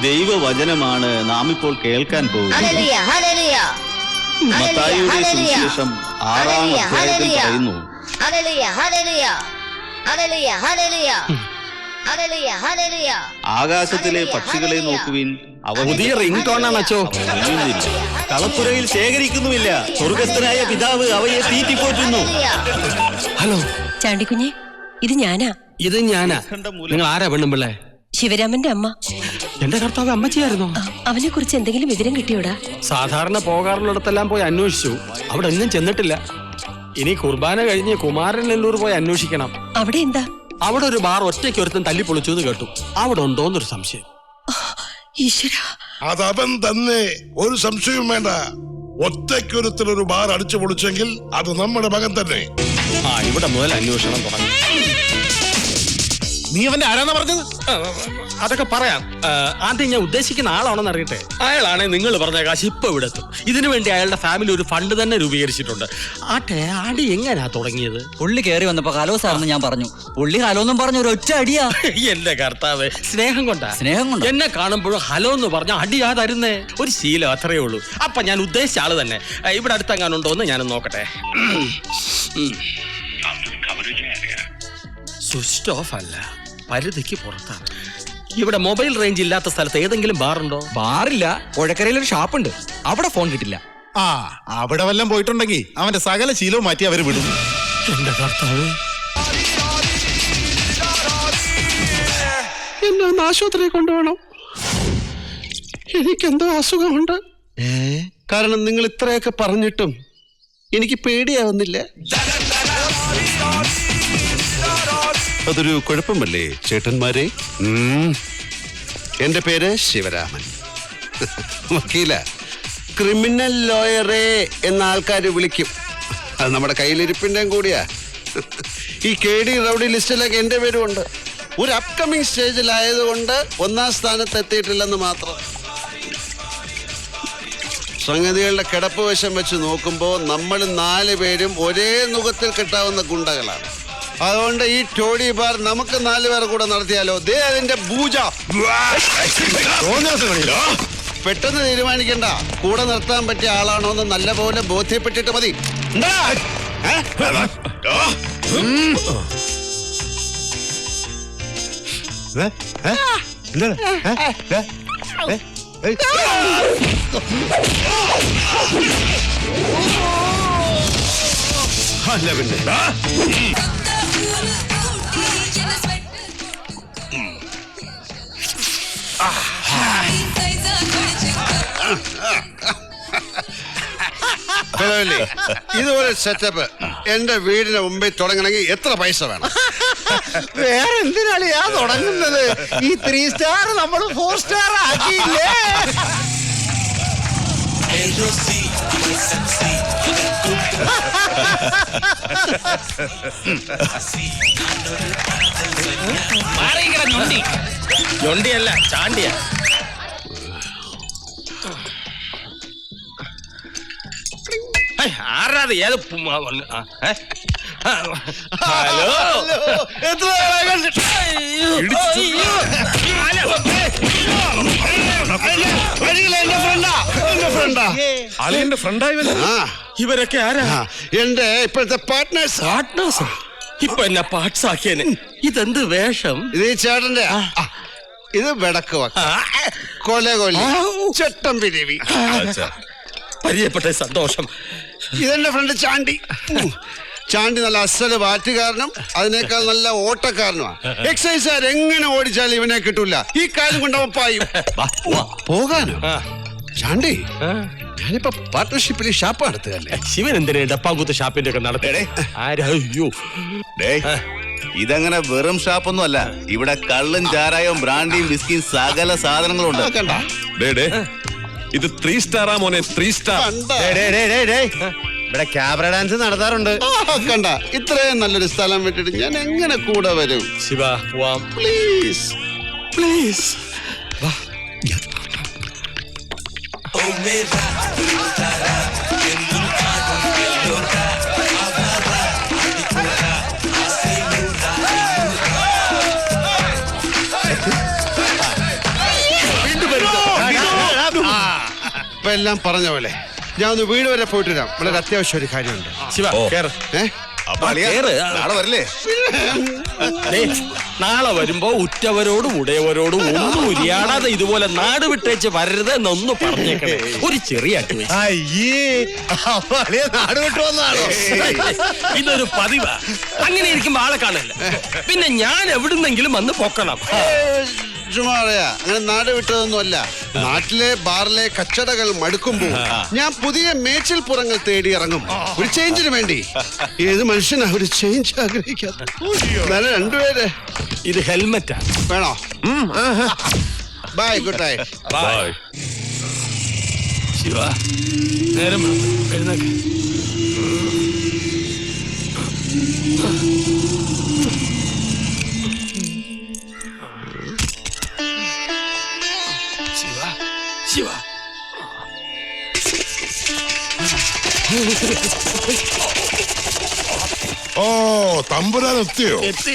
ദൈവവചനമാണ് നാം ഇപ്പോൾ കേൾക്കാൻ പോകുന്നത്. മത്തായിയുടെ സുവിശേഷം 6-ാം അധ്യായത്തിൽ പറയുന്നു, ആകാശത്തിലെ പക്ഷികളെ നോക്കുവിൻ, അവ പുതിയ റിംഗ് ടോണാണ് അച്ചോ. കളപ്പുരയിൽ ശേഖരിക്കുന്നുമില്ല, സ്വർഗസ്ഥനായ പിതാവ് അവയെ തീറ്റിപ്പോറ്റുന്നു. ഹലോ ചാണ്ടിക്കുഞ്ഞെ, ഇത് ഞാനാ. ഇത് ഞാനാ. നിങ്ങൾ ആരാ പെണ്ണുമ്പിള്ളേ? ശിവരാമന്റെ അമ്മ. എന്റെ കർത്താവ് അമ്മച്ചിയായിരുന്നോ? അവനെ കുറിച്ച് എന്തെങ്കിലും വിവരം കിട്ടിയോടാ? സാധാരണ പോകാറുള്ളിടത്തെല്ലാം പോയി അന്വേഷിച്ചു, അവിടെ ഒന്നും ചെന്നിട്ടില്ല. ഇനി കുർബാന കഴിഞ്ഞ് കുമാരനെല്ലൂർ പോയി അന്വേഷിക്കണം. അവിടെ എന്താ? അവിടെ ഒരു ബാർ ഒറ്റയ്ക്ക് ഒരുത്തൻ തല്ലി പൊളിച്ചു എന്ന് കേട്ടു. അവിടെ ഉണ്ടോന്നൊരു സംശയം. ഈശ്വരാ, അതവൻ തന്നെ, ഒരു സംശയവും വേണ്ട. ഒറ്റയ്ക്കൊരുത്തരൊരു ബാർ അടിച്ചു പൊളിച്ചെങ്കിൽ അത് നമ്മുടെ മകൻ തന്നെ. ഇവിടെ മുതൽ അന്വേഷണം തുടങ്ങി. നീ അവന്റെ ആരാന്നാ പറഞ്ഞത്? അതൊക്കെ പറയാം. ആദ്യം ഞാൻ ഉദ്ദേശിക്കുന്ന ആളാണെന്ന് അറിയട്ടെ. അയാളാണെ നിങ്ങൾ പറഞ്ഞ കാശ് ഇപ്പൊ ഇവിടെ എത്തും. ഇതിനു വേണ്ടി അയാളുടെ ഫാമിലി ഒരു ഫണ്ട് തന്നെ രൂപീകരിച്ചിട്ടുണ്ട്. ആടി എങ്ങനെയാ തുടങ്ങിയത്? പുള്ളി കയറി വന്നപ്പോ ഹലോ സാറെന്ന് ഞാൻ പറഞ്ഞു. പുള്ളി ഹലോന്നും പറഞ്ഞു ഒരു ഒറ്റ അടിയാ. എന്റെ കർത്താവ്, സ്നേഹം കൊണ്ടാ. സ്നേഹം കൊണ്ട് എന്നെ കാണുമ്പോഴും ഹലോ എന്ന് പറഞ്ഞ അടിയാ തരുന്നേ. ഒരു ശീലം, അത്രയേ ഉള്ളൂ. അപ്പൊ ഞാൻ ഉദ്ദേശിച്ച ആള് തന്നെ. ഇവിടെ അടുത്തെങ്ങാനുണ്ടോ എന്ന് ഞാനൊന്ന് നോക്കട്ടെ. സ്വിച്ച് ഓഫ് അല്ല, പരിധിക്ക് പുറത്താണ്. ഇവിടെ മൊബൈൽ റേഞ്ച് ഇല്ലാത്ത സ്ഥലത്ത് ഏതെങ്കിലും ബാറുണ്ടോ? ബാറില്ല, പുഴക്കരയിൽ ഒരു ഷാപ്പുണ്ട്. അവിടെ ഫോൺ കിട്ടില്ല. അവിടെ വല്ലതും പോയിട്ടുണ്ടെങ്കിൽ അവന്റെ സകല ശീലവും മാറ്റി അവര് വിടും. എന്റെ കർത്താവ്, എന്നെ ഒന്ന് ആശുപത്രിയിൽ കൊണ്ടുപോകണം. എനിക്കെന്തോ അസുഖമുണ്ട്. കാരണം നിങ്ങൾ ഇത്രയൊക്കെ പറഞ്ഞിട്ടും എനിക്ക് പേടിയാവുന്നില്ല. അതൊരു കുഴപ്പമല്ലേ ചേട്ടന്മാരെ? എന്റെ പേര് ശിവരാമൻ, വക്കീല. ക്രിമിനൽ ലോയറെ എന്ന ആൾക്കാർ വിളിക്കും. അത് നമ്മുടെ കയ്യിലിരിപ്പിൻ്റെയും കൂടിയാ. ഈ KD റൗഡി ലിസ്റ്റിലൊക്കെ എൻ്റെ പേരും ഉണ്ട്. ഒരു അപ്കമിങ് സ്റ്റേജിലായതുകൊണ്ട് 1-ാം സ്ഥാനത്ത് എത്തിയിട്ടില്ലെന്ന് മാത്രം. സംഗതികളുടെ കിടപ്പ് വശം വെച്ച് നോക്കുമ്പോൾ നമ്മൾ 4 പേരും ഒരേ നുഖത്തിൽ കിട്ടാവുന്ന ഗുണ്ടകളാണ്. അതുകൊണ്ട് ഈ ടോഡി ബാർ നമുക്ക് 4 പേർ കൂടെ നടത്തിയാലോ? ദേ അതിന്റെ പൂജ. പെട്ടെന്ന് തീരുമാനിക്കണ്ട. കൂടെ നിർത്താൻ പറ്റിയ ആളാണോ എന്ന് നല്ലപോലെ ബോധ്യപ്പെട്ടിട്ട് മതി. അല്ല പിന്നെ ഇതുപോലെ സെറ്റപ്പ് എന്റെ വീടിന് മുമ്പിൽ തുടങ്ങണമെങ്കിൽ എത്ര പൈസ വേണം? വേറെ എന്തിനാണ് ഞാൻ തുടങ്ങുന്നത്? ഈ 3 സ്റ്റാർ നമ്മൾ 4 സ്റ്റാർ ആക്കിയില്ലേ? ഞൊണ്ടിയല്ല, ചാണ്ടിയാ. ആരാത്? ഏത്? ഹലോ, ഇവരൊക്കെ ആരാ? എന്റെ ഇപ്പോഴത്തെ പാർട്ട്നേഴ്സ്. ഇപ്പൊ എന്നെ പാർട്സ് ആക്കിയനെ. ഇതെന്ത് വേഷം? ഇത് ഈ ചേട്ടന്റെ. ഇത് വെടക്ക് കൊലകൊല്ലി ചട്ടം പിരിവി. പരിചയപ്പെട്ട സന്തോഷം. ഇതെന്റെ ഫ്രണ്ട് ചാണ്ടി. ചാണ്ടി നല്ല അസല് ബാറ്റുകാരനും അതിനേക്കാൾ നല്ല ഓട്ടക്കാരനുമാണ്. എക്സൈസുകാർ എങ്ങനെ ഓടിച്ചാലും ഇവനെ കിട്ടൂല. ഈ കാലം കൊണ്ട് അവൻ പായും. പോകാനോ? ചാണ്ടി, ഞാനിപ്പോ പാർട്ട്ണർഷിപ്പിൽ ഷാപ്പ് നടത്തുകയല്ലേ. ശിവൻ എന്തിനാ ഡപ്പാങ്കുത്ത് ഷാപ്പിന്റെ ഒക്കെ നടത്തേ? അയ്യോ, ഇതങ്ങനെ വെറും ഷാപ്പൊന്നും അല്ല. ഇവിടെ കള്ളും ചാരായവും ബ്രാൻഡിയും വിസ്കിയും സകല സാധനങ്ങളും ഉണ്ട്. ഇത് 3 സ്റ്റാറാ മോനെ, 3 സ്റ്റാർ. ഇവിടെ ക്യാമറ ഡാൻസ് നടത്താറുണ്ട്. കണ്ട, ഇത്രയും നല്ലൊരു സ്ഥലം വിട്ടിട്ട് ഞാൻ എങ്ങനെ കൂടെ വരും? ശിവ, പോവാം പ്ലീസ് പ്ലീസ്. അപ്പൊ എല്ലാം പറഞ്ഞ പോലെ ഞാൻ ഒന്ന് വീട് വരെ പോയിട്ട് വരാം. വളരെ അത്യാവശ്യം ഒരു കാര്യമുണ്ട്. ശിവ കേറ്. കേറ്. നാളെ വരില്ലേ? ദേ, നാളെ വരുമ്പോ ഉറ്റവരോടും ഉടയവരോടും ഒന്നും ഉരിയാടാതെ ഇതുപോലെ നാട് വിട്ടേച്ച് വരരുത് എന്നൊന്ന് പറഞ്ഞേക്കണേ. ഒരു ചെറിയ അഡ്വൈസ്. നാട് വിട്ടു വന്നാണോ? ഇതൊരു പതിവാ. അങ്ങനെ ഇരിക്കുമ്പോ ആളെ കാണില്ല. പിന്നെ ഞാൻ എവിടുന്നെങ്കിലും വന്ന് പൊക്കണം. ചുമ്മാ പറയാ, അങ്ങനെ നാട് വിട്ടതൊന്നുമല്ല. നാട്ടിലെ ബാറിലെ കച്ചടകൾ മടുക്കുമ്പോ ഞാൻ പുതിയ മേച്ചിൽ പുറങ്ങൾ തേടി ഇറങ്ങും. ഒരു ചേഞ്ചിന് വേണ്ടി. ഏത് മനുഷ്യനാ ഒരു ചേഞ്ച് ആഗ്രഹിക്കാത്ത? എന്നാലും രണ്ടുപേര് ഇത് ഹെൽമെറ്റാ. വേണോ? Bye, good night. Bye. Shiva നേരം എഴുന്നേക്ക്. ശിവ ശിവ ഓ, തമ്പുരാൻ എത്തിയോ? എത്തി.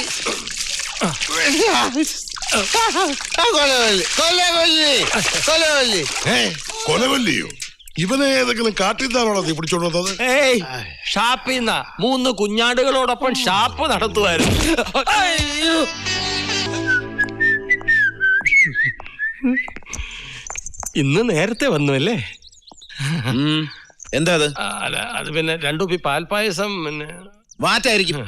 കൊലവല്ലിയോ? ഇവനെ ഏതെങ്കിലും കാട്ടിത്താണോ നീ പിടിച്ചോണ്ട് വന്നത്? ഏയ്, ഷാപ്പിന്ന 3 കുഞ്ഞാടുകളോടൊപ്പം ഷാപ്പ് നടത്തുമായിരുന്നു. അയ്യോ. ഇന്ന് നേരത്തെ വന്നു അല്ലേ? എന്താ അത്? അല്ല, അത് പിന്നെ 2 കുപ്പി പാൽപ്പായസം പിന്നെ മാറ്റായിരിക്കും.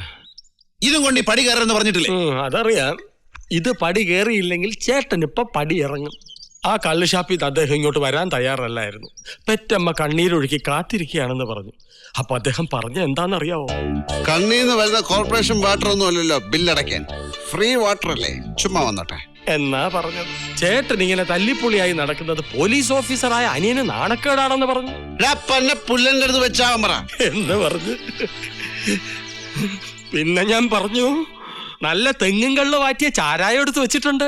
ഇതും കൊണ്ട് ഈ പടി കയറെന്ന് പറഞ്ഞിട്ടില്ലേ? അതറിയാം. ഇത് പടി കയറിയില്ലെങ്കിൽ ചേട്ടൻ ഇപ്പൊ പടി ഇറങ്ങും. ആ കള്ള് ഷാപ്പിൽ അദ്ദേഹം ഇങ്ങോട്ട് വരാൻ തയ്യാറല്ലായിരുന്നു. പെറ്റമ്മ കണ്ണീരൊഴുക്കി കാത്തിരിക്കുകയാണെന്ന് പറഞ്ഞു. അപ്പൊ അദ്ദേഹം പറഞ്ഞ എന്താണെന്നറിയാവോ? കണ്ണീന്ന് വരുന്ന കോർപ്പറേഷൻ വാട്ടർ ഒന്നും അല്ലല്ലോ ബില്ലടയ്ക്കാൻ. ഫ്രീ വാട്ടർ അല്ലേ? ചുമ്മാ വന്നോട്ടെ എന്നാ പറഞ്ഞത്. ചേട്ടൻ ഇങ്ങനെ തല്ലിപ്പൊളിയായി നടക്കുന്നത് പോലീസ് ഓഫീസറായ അനിയന് നാണക്കേടാണെന്ന് പറഞ്ഞു. പുല്ലന്റെ അടുത്ത് വെച്ചാവാൻ പറ എന്ന് പറഞ്ഞു. പിന്നെ ഞാൻ പറഞ്ഞു, നല്ല തെങ്ങും കള്ള് വാറ്റിയ ചാരായം എടുത്ത് വെച്ചിട്ടുണ്ട്.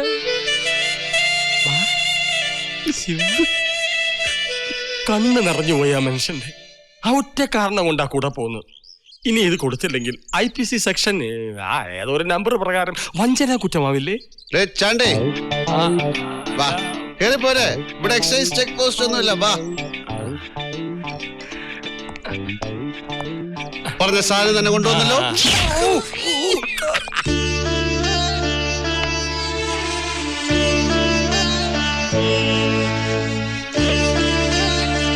കണ്ണ് നിറഞ്ഞു പോയി ആ മനുഷ്യന്റെ. ആ ഒറ്റ കാരണം കൊണ്ടാ കൂടെ പോകുന്നത്. ഇനി ഇത് കൊടുത്തില്ലെങ്കിൽ IPC സെക്ഷൻ ഏതോ ഒരു നമ്പർ പ്രകാരം വഞ്ചന കുറ്റമാവില്ലേ? ചാണ്ടേ വാ, കേറി പോരെ. ഇവിടെ എക്സൈസ് ചെക്ക് പോസ്റ്റ് ഒന്നുമില്ല. വാ, പറഞ്ഞ സാധനം തന്നെ കൊണ്ടുവന്നല്ലോ.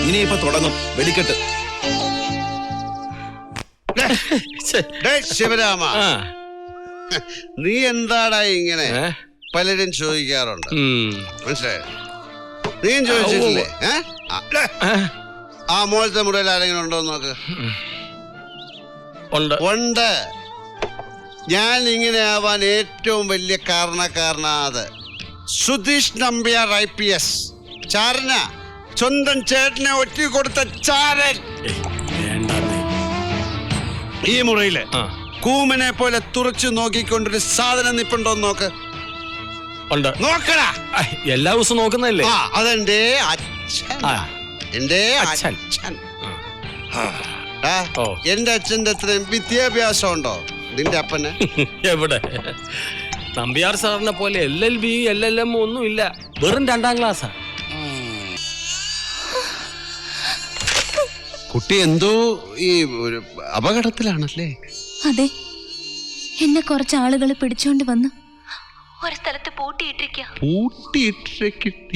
ഇനിയിപ്പൊ തുടങ്ങും വെടിക്കെട്ട്. ശിവരാമ, ആ. നീ എന്താടാ ഇങ്ങനെ? പലരും ചോദിക്കാറുണ്ട്. മനസ്സിലായോ? നീയും ചോദിച്ചിട്ടില്ലേ? ആ മോളത്തെ മുറിയിൽ ആരെങ്കിലും ഉണ്ടോ നോക്ക്. ഉണ്ട്. ഞാൻ ഇങ്ങനെ ആവാൻ ഏറ്റവും വലിയ കാരണക്കാരനാത് സുധീഷ് നമ്പ്യാർ IPS. ചാരന, സ്വന്തം ചേട്ടനെ ഒറ്റ കൊടുത്ത ചാരൻ. ഈ മുറിയില് കൂമനെ പോലെ തുറച്ചു നോക്കിക്കൊണ്ടൊരു സാധനം നിപ്പുണ്ടോ നോക്ക്. നോക്കടാ. എല്ലാ ദിവസവും നോക്കുന്നതല്ലേ? അതെന്റെ അച്ഛൻ. എന്റെ അച്ഛൻ. എന്റെ അച്ഛന്റെ അത്രയും വിദ്യാഭ്യാസം ഉണ്ടോ നിന്റെ അപ്പന്? എവിടെ? നമ്പ്യാർ സാറിനെ പോലെ LLB LLM ഒന്നും ഇല്ല. വെറും 2ാം ക്ലാസ്സാ. കുട്ടി എന്തോ ഈ ഒരു അപകടത്തിലാണല്ലേ? അതെ, എന്നെ കുറച്ച് ആളുകൾ പിടിച്ചോണ്ട് വന്ന് ഒരു സ്ഥലത്ത് പൂട്ടിയിട്ടിരിക്ക.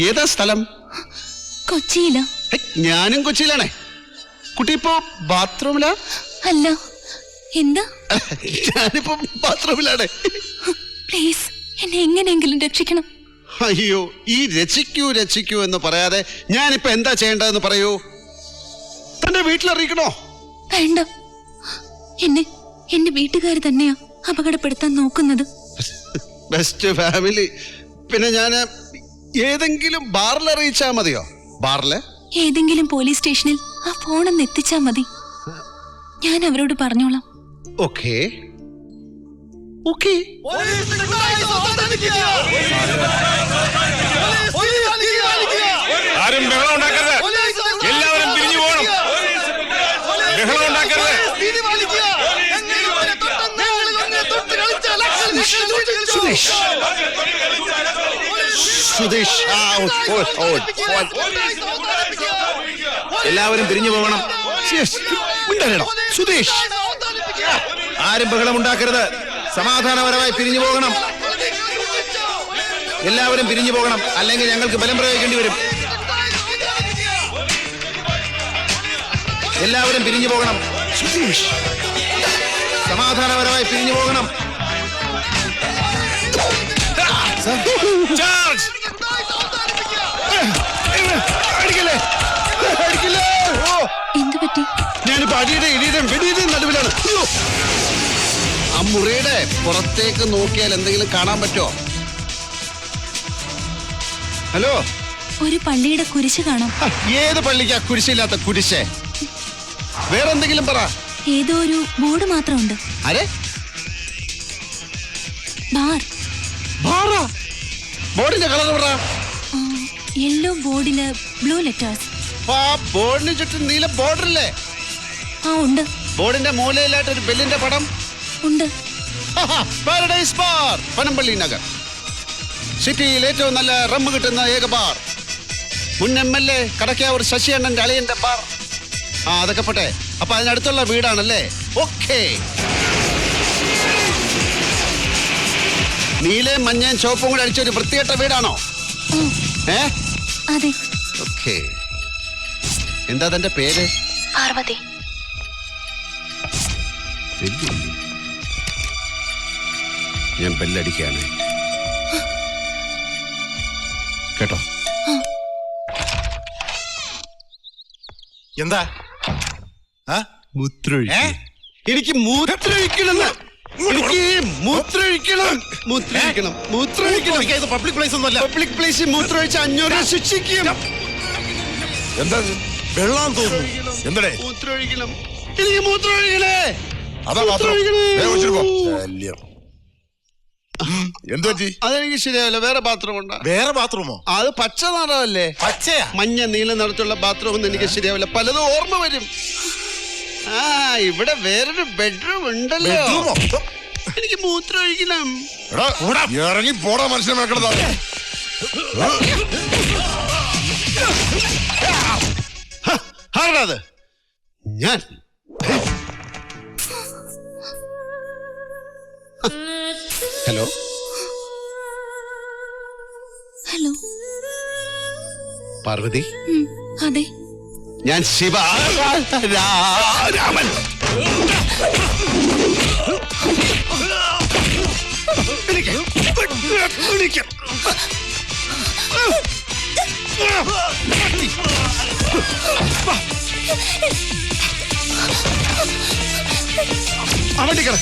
ഏതാ സ്ഥലം? കൊച്ചിയിലാ. ഞാനും കൊച്ചിയിലാണേ. കുട്ടി ഇപ്പോ ബാത്റൂമിലാ? അല്ല. എന്താ? ഞാനിപ്പോ ബാത്റൂമിലാണ്. പ്ലീസ്, എന്നെ എങ്ങനെയെങ്കിലും രക്ഷിക്കണം. അയ്യോ, ഈ രക്ഷിക്കൂ എന്ന് പറയാതെ ഞാനിപ്പോ എന്താ ചെയ്യേണ്ടതെന്ന് പറയൂ. തന്റെ വീട്ടിലറിയിക്കണോ? വേണ്ട, എന്റെ വീട്ടുകാർ തന്നെയാ അപകടപ്പെടുത്താൻ നോക്കുന്നത്. Best family. പിന്നെ ഞാൻ ഏതെങ്കിലും ബാറിൽ അറിയിച്ചാ മതിയോ? ബാറില് ഏതെങ്കിലും പോലീസ് സ്റ്റേഷനിൽ ആ ഫോണൊന്ന് എത്തിച്ചാ മതി. ഞാൻ അവരോട് പറഞ്ഞോളാം. ഓക്കേ. ആരും ബഹളം ഉണ്ടാക്കരുത്. എല്ലാവരും പിരിഞ്ഞു പോകണം. ബഹളം ഉണ്ടാക്കരുത്. സുരേഷ് സുധീഷ് എല്ലാവരും പിരിഞ്ഞു പോകണം. സുധീഷ്, ആരും ബഹളം ഉണ്ടാക്കരുത്. സമാധാനപരമായി പിരിഞ്ഞു പോകണം. എല്ലാവരും പിരിഞ്ഞു പോകണം, അല്ലെങ്കിൽ ഞങ്ങൾക്ക് ബലം പ്രയോഗിക്കേണ്ടി വരും. എല്ലാവരും പിരിഞ്ഞു പോകണം. സുധീഷ്, സമാധാനപരമായി പിരിഞ്ഞു പോകണം. ചാർജ്. അടിക്കല്ലേ, അടിക്കല്ലേ. എന്തു പറ്റി? ഞാനിപ്പോ അടിയുടെ ഇടിയുടെ വെടിയുടെ നടുവിലാണ്. അയ്യോ. ആ മുറിയുടെ പുറത്തേക്ക് നോക്കിയാൽ എന്തെങ്കിലും കാണാൻ പറ്റുമോ? ഹലോ, ഒരു പള്ളിയുടെ കുരിശ് കാണാം. ഏത് പള്ളിക്കാ കുരിശില്ലാത്ത കുരിശേ? വേറെന്തെങ്കിലും പറ. ഏതോ ഒരു ബോർഡ് മാത്രമുണ്ട്. അരെ, ബാർ. ബോർഡിന്റെ കളർ പറ. യെല്ലോ ബോർഡില് ബ്ലൂ ലെറ്റേഴ്സ്. ആ ബോർഡിന് ചുറ്റും നീല ബോർഡറില്ലേ? ആ ഉണ്ട് ബോർഡിന്റെ മൂലയിലായിട്ട് ഒരു ബെല്ലിന്റെ പടം. ഉണ്ട്. Paradise bar, Panampilly Nagar. സിറ്റിയിൽ ഏറ്റവും നല്ല റമ്മ് കിട്ടുന്ന ഏക ബാർ. മുൻ MLA കടക്കാവൂർ ശശിയണ്ണന്റെ അളിയന്റെ ബാർ. ആ അതൊക്കെ പോട്ടെ. അപ്പൊ അതിനടുത്തുള്ള വീടാണല്ലേ? ഓക്കേ. നീലയും മഞ്ഞയും ചുവപ്പും കൂടെ അടിച്ചൊരു വൃത്തികെട്ട വീടാണോ? ഏ, അതെ. ഓക്കേ. എന്താ തന്റെ പേര്? പാർവതി. ഞാൻ ബെല്ലടിക്കാണ് കേട്ടോ. എന്താ? എനിക്ക് മൂത്രമൊഴിക്കണം. എനിക്ക് മൂത്രമൊഴിക്കണം. മൂത്രമൊഴിക്കണം. മൂത്രമൊഴിക്കണം. ഇത് പബ്ലിക് പ്ലേസ് ഒന്നുമല്ല. പബ്ലിക് പ്ലേസിൽ മൂത്രമൊഴിച്ച് 500 രൂപ ശിക്ഷിക്കും. എന്താ വെള്ളം തോന്നുന്നു? എന്തടേ മൂത്രമൊഴിക്കണം. എനിക്ക് മൂത്രമൊഴിക്കണേ. അതാ പാത്രം. വേഗം ഒഴിച്ചിട്ട് പോ. ശല്യം. എന്ത് പറ്റി? അതെനിക്ക് ശരിയാവില്ല. വേറെ ബാത്റൂം ഉണ്ടാ? വേറെ ബാത്റൂമോ? അത് പച്ച നിറമല്ലേ? പച്ചയാ? മഞ്ഞ നീല നിറത്തുള്ള ബാത്റൂം ഒന്നും എനിക്ക് ശരിയാവില്ല. പലതും ഓർമ്മ വരും. ആ ഇവിടെ വേറൊരു ബെഡ്റൂം ഉണ്ടല്ലോ. ബെഡ്റൂമോ? എനിക്ക് മൂത്രം ഒഴിക്കണം. എടാ, ഇറങ്ങി പോടാ മനുഷ്യനെ മെനക്കെടുത്താ. ആരാ അത്? ഞാൻ. Hello, hello. പാർവതി. അതെ. ഞാൻ ശിവ രാമൻ. അവണ്ടി കിട.